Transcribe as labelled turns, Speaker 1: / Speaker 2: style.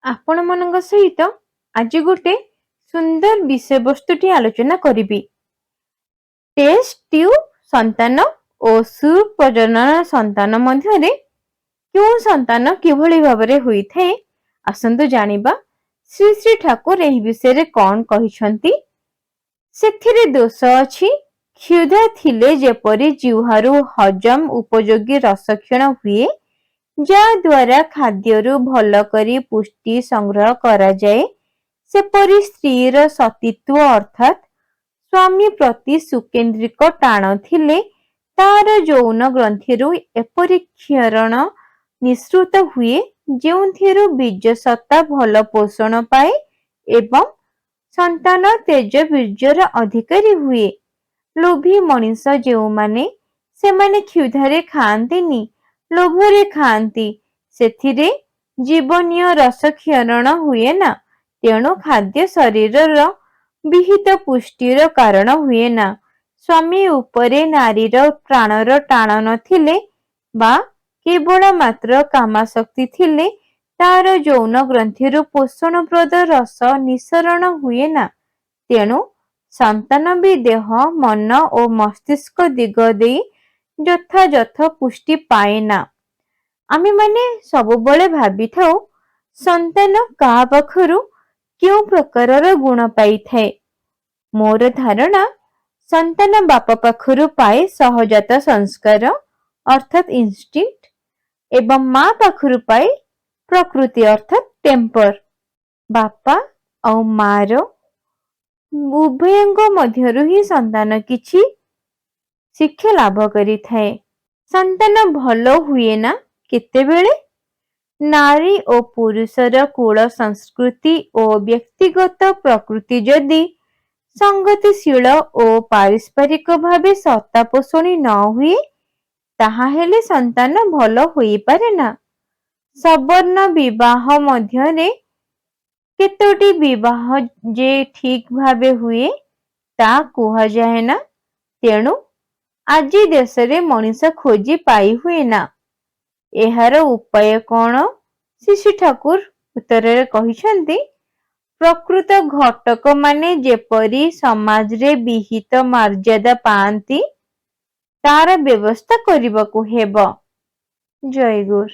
Speaker 1: आपण ମାନଙ୍କ सहित आज गोटे सुंदर विषय वस्तुटी आलोचना करी। टेस्ट ट्यूब संतान और सुप्रजनन संतान मध्य क्यों संतान किभली भाबरे होई थाए आसंतु जानिबा। श्री श्री ठाकुर एही विषय रे कौन कहिसंती। सेथिरे दोष अछि। क्षुधा थिले जेपरि जिह्वारु हजम उपयोगी रसक्षण हुए, जा द्वारा खाद्यरु भल करी पुष्टि संग्रह करा जाए, सेपरि स्त्रीर सतीत्व अर्थात स्वामी प्रति सुकेन्द्रिक टाण थिले तार यौन ग्रंथिरु एपरि क्षरण निसृत हुए, जेउथिरु बीजसत्ता भल पोषण पाए एवं संतान तेज बीर्जर अधिकारी हुए। लोभी मनीष जो माने से माने क्षुधारे खाआंतीनी, लोभरे खाआंती, सेथिरे जीवनीय रस क्षरण हुए ना। तेणु खाद्य शरीरर विहित पुष्टिर कारण हुए ना। स्वामी उपरे नारीर प्राणर टाण नथिले बा केवल मात्र कामाशक्ति थिले तार यौन ग्रंथिरु पोषणप्रद रस निसरण हुए ना। तेणु संतान भी देह मन और मस्तिष्क दिग दे यथायथ पुष्टि पाए ना। आमे माने सबुबले भाबी थाउ संतान का पाखरु क्यों प्रकारर गुण पाई थाए। मोर धारणा संतान बापा पाखरु पाए सहजात संस्कार अर्थात इंस्टिंक्ट एवं माँ पाखरु पाए प्रकृति अर्थात टेम्पर। बापा और मार उभयंग मध्यरु ही संतान किछि शिक्षा लाभ करी थाए। संतान भल हुए ना केतेबेले नारी और पुरुषर कुल संस्कृति और व्यक्तिगत प्रकृति जदि संगतिशील और पारस्परिक भावे सत्ता पोषणी न हुए, ताहा हेले संतान भल होई पारे ना। सवर्ण विवाह मध्यरे केतोटी विवाह जे ठीक भावे हुए ता कुहा जाए ना। तेणु आजी देशरे मनीष खोजी पाई हुए ना। एहार उपाय कौन? श्री ठाकुर उत्तरे कहिसंती, प्रकृत घटक माने जेपरी समाज रे विहित मर्यादा पांती तार व्यवस्था करिबाकू हेबो। जय गुरु।